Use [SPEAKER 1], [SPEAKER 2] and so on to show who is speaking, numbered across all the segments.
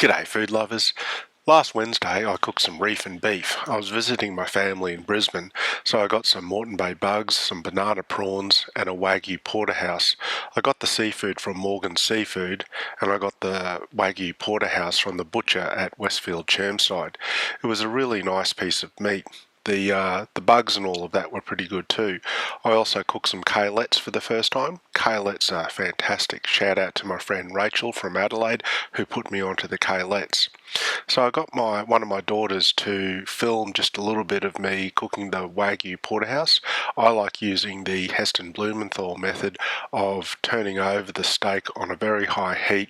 [SPEAKER 1] G'day food lovers. Last Wednesday I cooked some reef and beef. I was visiting my family in Brisbane, so I got some Moreton Bay bugs, some banana prawns and a Wagyu porterhouse. I got the seafood from Morgan Seafood and I got the Wagyu porterhouse from the butcher at Westfield Chermside. It was a really nice piece of meat. The bugs and all of that were pretty good too. I also cooked some kalettes for the first time. Kalettes are fantastic. Shout out to my friend Rachel from Adelaide who put me onto the kalettes. So I got one of my daughters to film just a little bit of me cooking the Wagyu porterhouse. I like using the Heston Blumenthal method of turning over the steak on a very high heat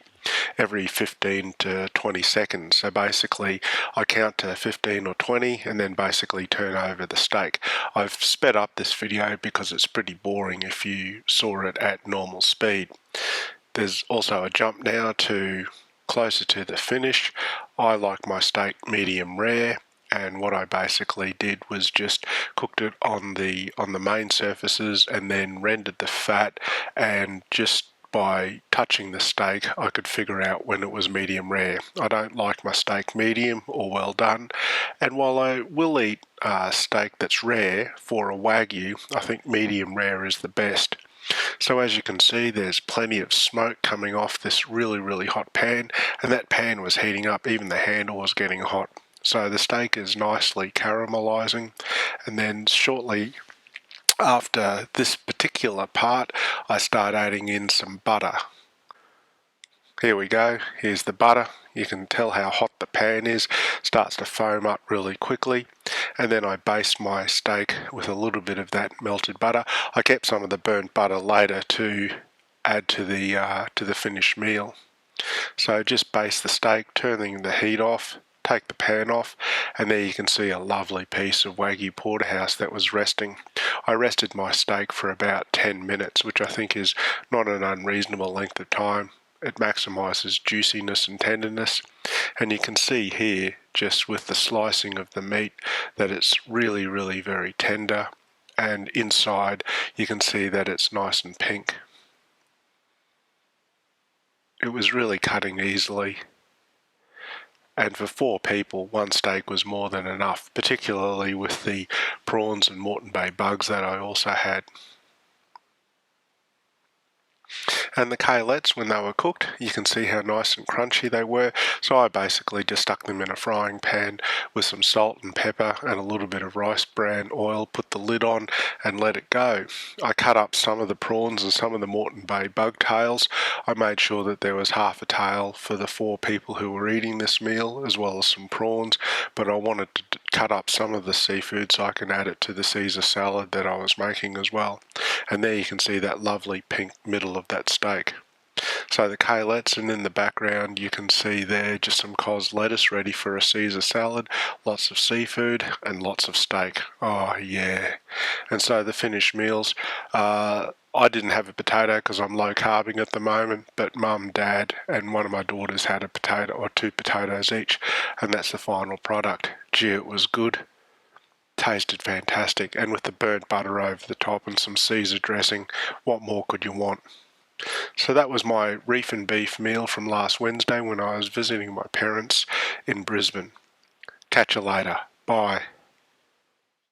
[SPEAKER 1] every 15 to 20 seconds. So basically I count to 15 or 20 and then basically turn over the steak. I've sped up this video because it's pretty boring if you saw it at normal speed. There's also a jump now to closer to the finish. I like my steak medium rare, and what I basically did was just cooked it on the main surfaces and then rendered the fat, and just by touching the steak I could figure out when it was medium rare. I don't like my steak medium or well done, and while I will eat steak that's rare for a Wagyu, I think medium rare is the best. So as you can see, there's plenty of smoke coming off this really hot pan, and that pan was heating up, even the handle was getting hot. So the steak is nicely caramelizing, and then shortly after this particular part I start adding in some butter. Here we go, here's the butter. You can tell how hot the pan is, starts to foam up really quickly, and then I baste my steak with a little bit of that melted butter. I kept some of the burnt butter later to add to the finished meal. So just baste the steak, turning the heat off, take the pan off, and there you can see a lovely piece of Wagyu porterhouse that was resting. I rested my steak for about 10 minutes, which I think is not an unreasonable length of time. It maximizes juiciness and tenderness, and you can see here just with the slicing of the meat that it's really very tender, and inside you can see that it's nice and pink. It was really cutting easily, and for 4 people 1 steak was more than enough, particularly with the prawns and Moreton Bay bugs that I also had. And the kalettes, when they were cooked, you can see how nice and crunchy they were. So I basically just stuck them in a frying pan with some salt and pepper and a little bit of rice bran oil, put the lid on and let it go. I cut up some of the prawns and some of the Moreton Bay bug tails. I made sure that there was half a tail for the 4 people who were eating this meal, as well as some prawns, but I wanted to cut up some of the seafood so I can add it to the Caesar salad that I was making as well. And there you can see that lovely pink middle of that steak. So the kalettes, and in the background you can see there just some cos lettuce ready for a Caesar salad, lots of seafood and lots of steak. Oh yeah. And so the finished meals, I didn't have a potato because I'm low carbing at the moment, but Mum, Dad and one of my daughters had a potato or 2 potatoes each, and that's the final product. Gee, it was good. Tasted fantastic, and with the burnt butter over the top and some Caesar dressing, what more could you want? So that was my reef and beef meal from last Wednesday when I was visiting my parents in Brisbane. Catch you later. Bye.